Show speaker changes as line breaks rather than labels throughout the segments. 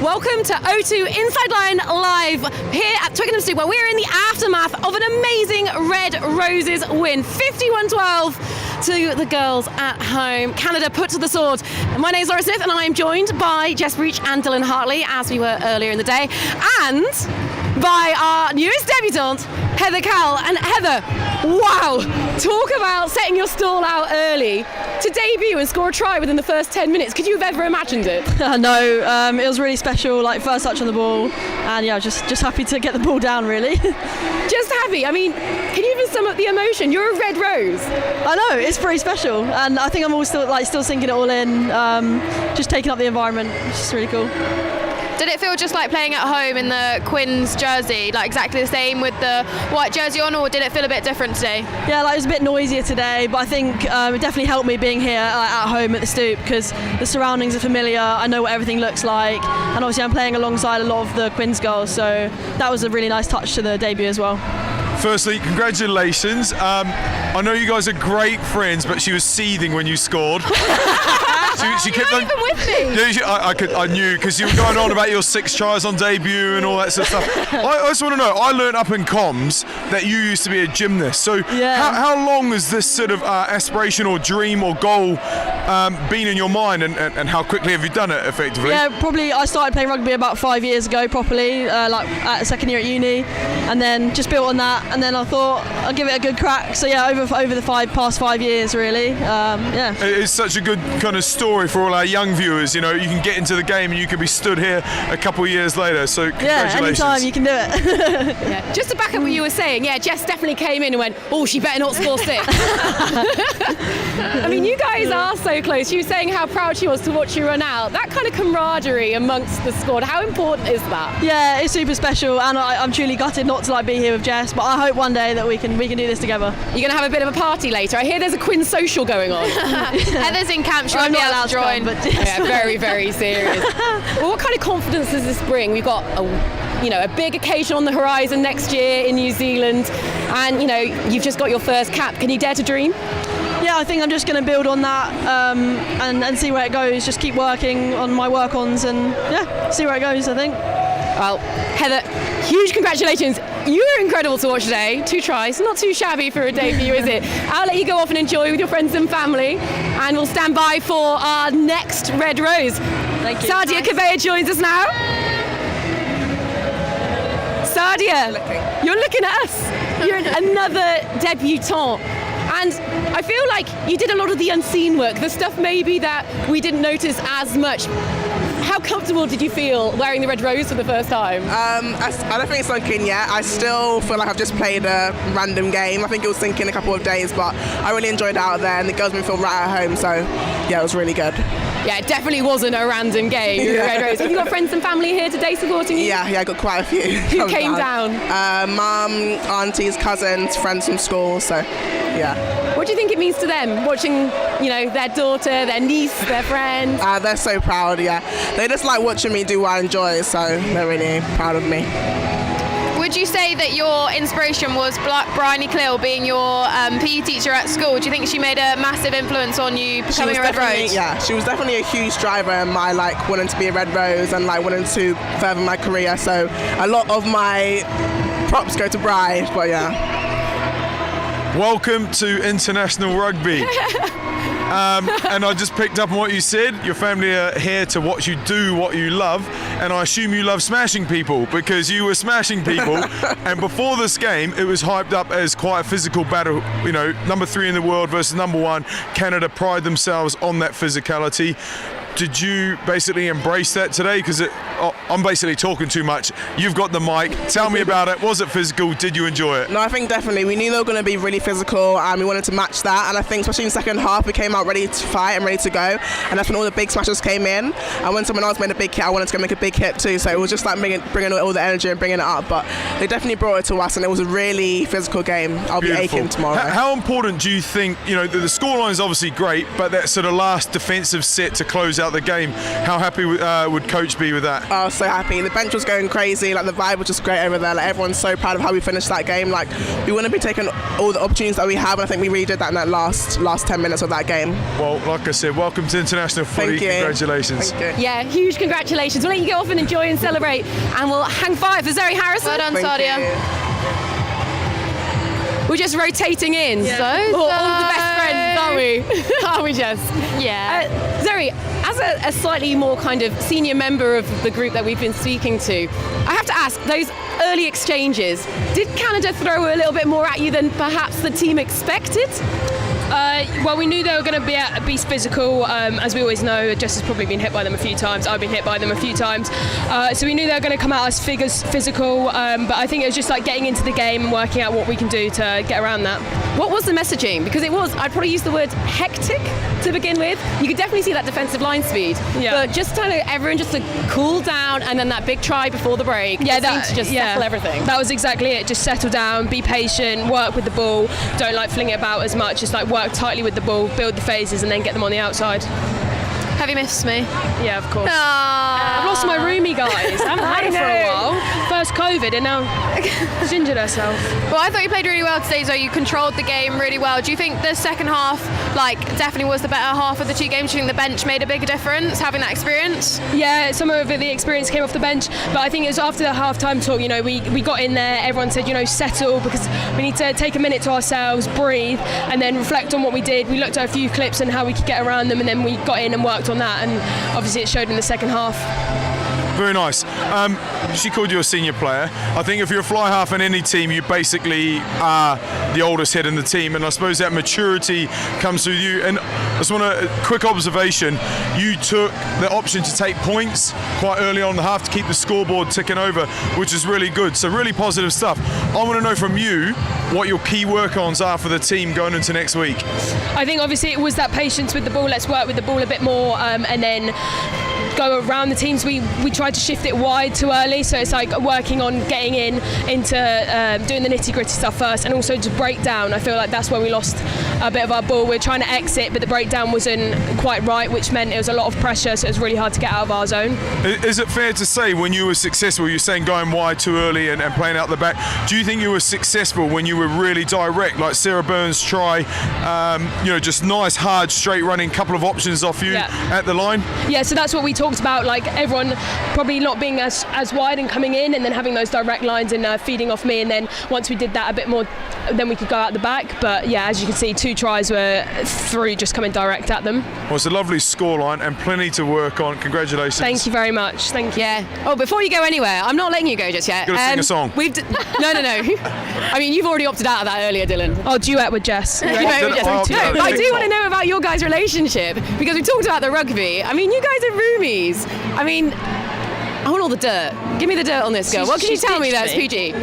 Welcome to O2 Inside Line Live here at Twickenham Stoop, where we're in the aftermath of an amazing Red Roses win, 51-12 to the girls at home. Canada put to the sword. And my name is Laura Smith, and I am joined by Jess and Dylan Hartley, as we were earlier in the day, and by our newest debutante, Heather Cowell. And Heather, wow, talk about setting your stall out early to debut and score a try within the first 10 minutes. Could you have ever imagined it?
No, it was really special, like first touch on the ball, and yeah, just happy to get the ball down, really.
Just happy. I mean, can you even sum up the emotion? You're a red rose.
I know, it's pretty special, and I think I'm all still sinking it all in, just taking up the environment. It's just really cool.
Did it feel just like playing at home in the Quins jersey, like exactly the same with the white jersey on, or did it feel a bit different today?
Yeah, like it was a bit noisier today, but I think it definitely helped me being here at home at the Stoop, because the surroundings are familiar, I know what everything looks like, and obviously I'm playing alongside a lot of the Quins girls, so that was a really nice touch to the debut as well.
Firstly, congratulations. I know you guys are great friends, but she was seething when you scored. She kept on.
Even with me.
Yeah, I knew, because you were going on about your 6 tries on debut and all that sort of stuff. I just want to know. I learned up in comms that you used to be a gymnast. So
yeah.
How long has this sort of aspiration or dream or goal been in your mind, and how quickly have you done it effectively?
Yeah, probably I started playing rugby about 5 years ago properly, like at a second year at uni, and then just built on that, and then I thought I'll give it a good crack. So yeah, over the past 5 years really. Yeah.
It's such a good kind of story for all our young viewers. You know, you can get into the game and you can be stood here a couple of years later. So congratulations.
Yeah, anytime you can do it.
Yeah. Just to back up what you were saying, yeah, Jess definitely came in and went, oh, she better not score 6. I mean, you guys are so close. She was saying how proud she was to watch you run out. That kind of camaraderie amongst the squad, how important is that?
Yeah, it's super special, and I'm truly gutted not to be here with Jess, but I hope one day that we can do this together.
You're going to have a bit of a party later. I hear there's a Quinn social going on.
Heather's in camp, she won't be able to join.
But
yeah, very, very serious. Well, what kind of confidence does this bring? We've got a big occasion on the horizon next year in New Zealand, and you've just got your first cap. Can you dare to dream?
Yeah, I think I'm just going to build on that and see where it goes. Just keep working on my work-ons and see where it goes, I think.
Well, Heather, huge congratulations. You were incredible to watch today. 2 tries, not too shabby for a debut, is it? I'll let you go off and enjoy with your friends and family, and we'll stand by for our next Red Rose.
Thank you.
Sardia Kavea joins us now. Sardia, you're looking at us. You're another debutante. And I feel like you did a lot of the unseen work, the stuff maybe that we didn't notice as much. How comfortable did you feel wearing the red rose for the first time?
I don't think it's sunk in yet. I still feel like I've just played a random game. I think it will sink in a couple of days, but I really enjoyed it out there, and the girls made me feel right at home, so yeah, it was really good.
Yeah, it definitely wasn't a random game.
Yeah.
Red Rose. Have you got friends and family here today supporting you?
Yeah, I got quite a few.
Who came down?
Mum, aunties, cousins, friends from school, so yeah.
What do you think it means to them, watching, their daughter, their niece, their friend?
They're so proud, yeah. They just like watching me do what I enjoy, so they're really proud of me.
Would you say that your inspiration was Bryony Clill being your PE teacher at school? Do you think she made a massive influence on you becoming a Red Rose?
Yeah, she was definitely a huge driver in my wanting to be a Red Rose and wanting to further my career. So a lot of my props go to Bri, but yeah.
Welcome to international rugby. And I just picked up on what you said. Your family are here to watch you do what you love, and I assume you love smashing people, because you were smashing people. And before this game, it was hyped up as quite a physical battle. Number 3 in the world versus number 1. Canada pride themselves on that physicality. Did you basically embrace that today? Because I'm basically talking too much. You've got the mic. Tell me about it. Was it physical? Did you enjoy it?
No, I think definitely. We knew they were going to be really physical, and we wanted to match that. And I think especially in the second half, we came out ready to fight and ready to go. And that's when all the big smashes came in. And when someone else made a big hit, I wanted to go make a big hit too. So it was just bringing all the energy and bringing it up. But they definitely brought it to us, and it was a really physical game. I'll
Beautiful.
be aching tomorrow.
How important do you think, the scoreline is obviously great, but that sort of last defensive set to close out the game. How happy would Coach be with that?
Oh, so happy. The bench was going crazy. Like, the vibe was just great over there. Like, everyone's so proud of how we finished that game. Like, we wouldn't be taking all the opportunities that we have, and I think we really did that in that last 10 minutes of that game.
Well, like I said, welcome to international footy.
Thank you.
Congratulations.
Thank you.
Yeah, huge congratulations. We'll let you go off and enjoy and celebrate, and we'll hang fire for Zoe Harrison.
Well done,
Thank
Sardia.
you.
We're just rotating in.
Yeah.
So, all the best friends, aren't we? Aren't we, Jess?
Yeah.
Zoe, as a slightly more kind of senior member of the group that we've been speaking to, I have to ask, those early exchanges, did Canada throw a little bit more at you than perhaps the team expected?
Well, we knew they were going to be physical. As we always know, Jess has probably been hit by them a few times. I've been hit by them a few times. So we knew they were going to come out as physical. But I think it was just like getting into the game and working out what we can do to get around that.
What was the messaging? Because it was, I'd probably use the word hectic to begin with. You could definitely see that defensive line speed.
Yeah.
But just kind of everyone just to cool down, and then that big try before the break.
Yeah,
it seemed to just settle everything.
That was exactly it. Just settle down, be patient, work with the ball. Don't like fling it about as much. Just like work tightly with the ball, build the phases, and then get them on the outside.
Have you missed me?
Yeah, of course.
Aww.
I've lost my roomie, guys. I haven't had her for a while. First COVID, and now she's injured herself.
Well, I thought you played really well today, Zoe. You controlled the game really well. Do you think the second half, definitely was the better half of the two games? Do you think the bench made a bigger difference, having that experience?
Yeah, some of the experience came off the bench, but I think it was after the half-time talk, we got in there, everyone said, settle, because we need to take a minute to ourselves, breathe, and then reflect on what we did. We looked at a few clips and how we could get around them, and then we got in and worked on that, and obviously it showed in the second half.
Very nice. She called you a senior player. I think if you're a fly half in any team, you basically are the oldest head in the team, and I suppose that maturity comes through you. And I just want a quick observation. You took the option to take points quite early on in the half to keep the scoreboard ticking over, which is really good. So really positive stuff. I want to know from you what your key work-ons are for the team going into next week.
I think obviously it was that patience with the ball. Let's work with the ball a bit more, and then go around the teams. We tried to shift it wide too early, so it's like working on getting into doing the nitty-gritty stuff first, and also to break down. I feel like that's where we lost a bit of our ball. We're trying to exit, but the breakdown wasn't quite right, which meant it was a lot of pressure, so it was really hard to get out of our zone.
Is it fair to say when you were successful, you're saying going wide too early and playing out the back, do you think you were successful when you were really direct, like Sarah Burns' try, just nice, hard, straight running, couple of options off you at the line?
Yeah, so that's what we talked about, like everyone probably not being as wide and coming in, and then having those direct lines and feeding off me, and then once we did that a bit more, then we could go out the back. But yeah, as you can see, 2 tries were through just coming direct at them.
Well, it's a lovely scoreline and plenty to work on. Congratulations.
Thank you very much. Thank you.
Yeah. Oh, before you go anywhere, I'm not letting you go just yet.
You've got to sing a song.
No. I mean, you've already opted out of that earlier, Dylan.
Oh, duet with Jess.
I do want to know about your guys' relationship, because we talked about the rugby. I mean, you guys are roomies. I mean, I want all the dirt. Give me the dirt on this girl. What can you tell me that's PG?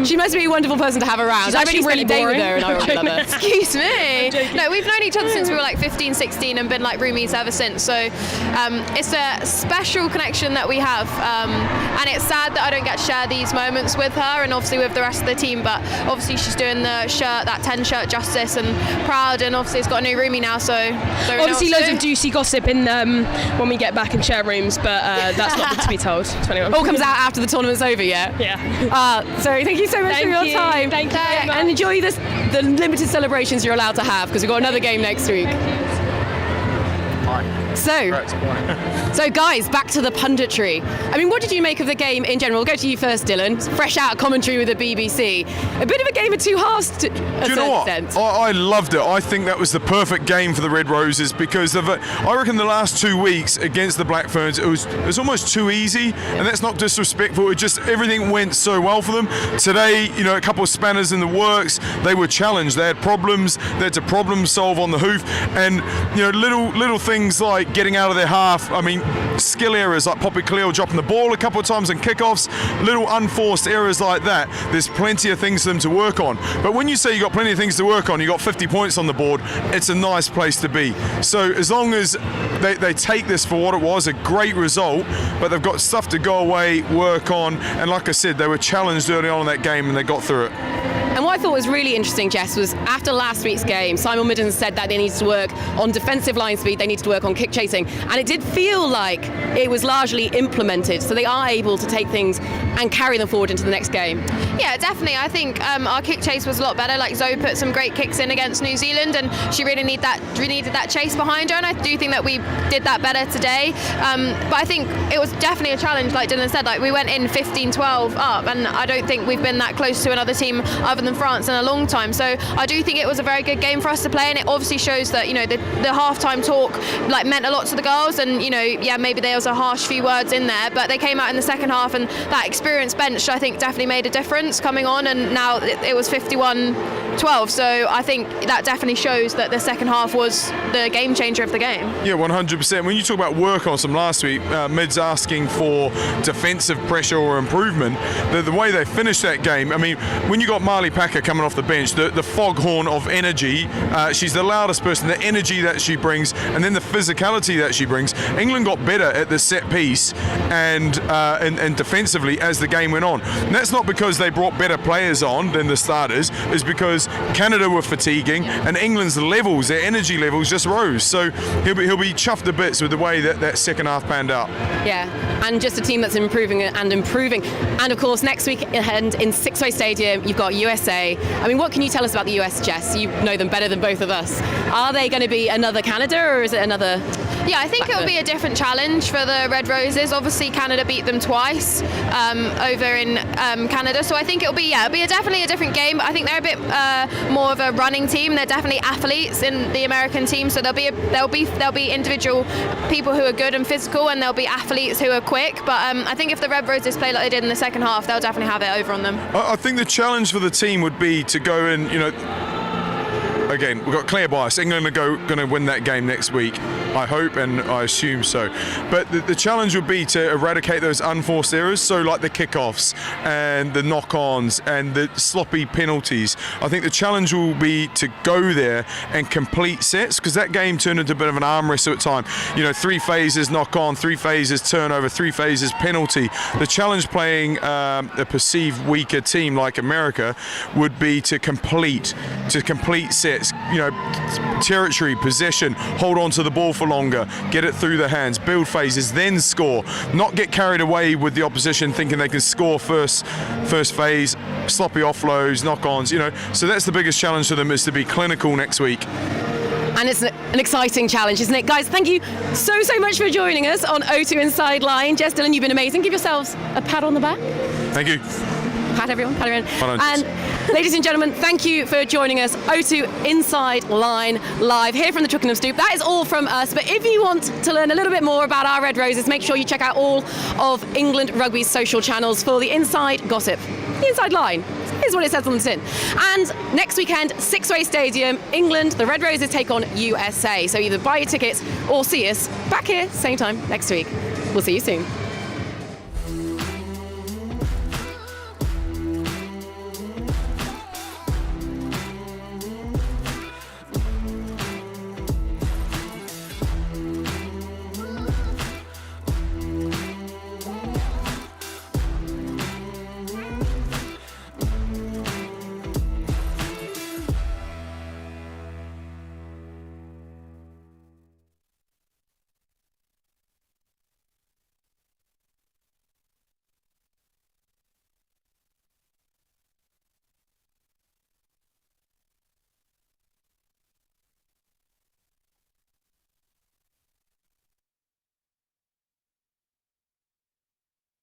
She must be a wonderful person to have around.
She's
I
actually
really
really
date with
boring.
her, and I really love her.
Excuse me. No, we've known each other since we were like 15, 16 and been like roomies ever since. So it's a special connection that we have. And it's sad that I don't get to share these moments with her and obviously with the rest of the team. But obviously she's doing the shirt, that 10 shirt justice, and proud. And obviously it's got a new roomie now. So
obviously loads of juicy gossip in when we get back and share rooms. But that's not good to be told to anyone.
All comes out after the tournament's over, yeah?
Yeah.
Sorry, thank you so much for your time.
Thank you very much.
And enjoy the limited celebrations you're allowed to have, because we've got another game next week. So guys, back to the punditry. I mean, what did you make of the game in general? We'll go to you first, Dylan. Fresh out of commentary with the BBC. A bit of a game of two halves to a certain extent.
I loved it. I think that was the perfect game for the Red Roses, because I reckon the last 2 weeks against the Black Ferns, it was almost too easy, and that's not disrespectful. It just, everything went so well for them. Today, a couple of spanners in the works. They were challenged. They had problems. They had to problem solve on the hoof, and little things like getting out of their half. I mean, skill errors like Poppy Cleo dropping the ball a couple of times in kickoffs, little unforced errors like that. There's plenty of things for them to work on. But when you say you got plenty of things to work on, you got 50 points on the board, it's a nice place to be. So as long as they take this for what it was, a great result, but they've got stuff to go away, work on, and like I said, they were challenged early on in that game and they got through it.
And what I thought was really interesting, Jess, was after last week's game, Simon Midden said that they needed to work on defensive line speed, they needed to work on kick chasing, and it did feel like it was largely implemented, so they are able to take things and carry them forward into the next game.
Yeah, definitely. I think our kick chase was a lot better. Like Zoe put some great kicks in against New Zealand, and she really needed that chase behind her, and I do think that we did that better today. But I think it was definitely a challenge, like Dylan said. Like we went in 15-12 up, and I don't think we've been that close to another team other than France in a long time. So I do think it was a very good game for us to play, and it obviously shows that, you know, the halftime talk like meant a lot to the girls, and, you know, yeah, maybe there was a harsh few words in there, but they came out in the second half, and that experienced bench, I think, definitely made a difference coming on, and now it was 51-12. So I think that definitely shows that the second half was the game changer of the game.
Yeah, 100%. When you talk about work on some last week, Mid's asking for defensive pressure or improvement. The way they finished that game, I mean, when you got Marley Packer coming off the bench, the foghorn of energy, she's the loudest person, the energy that she brings, and then the physicality that she brings. England got better at the set piece and defensively as the game went on. And that's not because they brought better players on than the starters, it's because Canada were fatiguing and England's levels, their energy levels just rose. So he'll be chuffed to bits with the way that second half panned out.
Yeah, and just a team that's improving and improving. And of course, next weekend in Sixway Stadium, you've got USA. I mean, what can you tell us about the US, Jess? You know them better than both of us. Are they going to be another Canada, or is it another?
Yeah, I think it'll be a different challenge for the Red Roses. Obviously, Canada beat them twice over in Canada, so I think it'll be definitely a different game. But I think they're a bit more of a running team. They're definitely athletes in the American team, so there'll be individual people who are good and physical, and there'll be athletes who are quick. But I think if the Red Roses play like they did in the second half, they'll definitely have it over on them.
I think the challenge for the team would be to go and, you know, again, we've got clear bias. England are going to win that game next week, I hope and I assume so. But the challenge would be to eradicate those unforced errors, so like the kickoffs and the knock-ons and the sloppy penalties. I think the challenge will be to go there and complete sets, because that game turned into a bit of an arm wrestle at time. You know, 3 phases knock-on, 3 phases turnover, 3 phases penalty. The challenge playing a perceived weaker team like America would be to complete sets. You know, territory, possession, hold on to the ball for longer, get it through the hands, build phases, then score. Not get carried away with the opposition thinking they can score first phase, sloppy offloads, knock-ons, you know. So that's the biggest challenge for them, is to be clinical next week.
And it's an exciting challenge, isn't it? Guys, thank you so much for joining us on O2 Inside Line. Jess, Dylan, you've been amazing. Give yourselves a pat on the back.
Thank you.
Pat everyone.
Well done,
and ladies and gentlemen, thank you for joining us. O2 Inside Line live here from the Twickenham Stoop. That is all from us. But if you want to learn a little bit more about our Red Roses, make sure you check out all of England Rugby's social channels for the inside gossip. The Inside Line. Here's what it says on the tin. And next weekend, Sixway Stadium, England, the Red Roses take on USA. So either buy your tickets or see us back here, same time next week. We'll see you soon.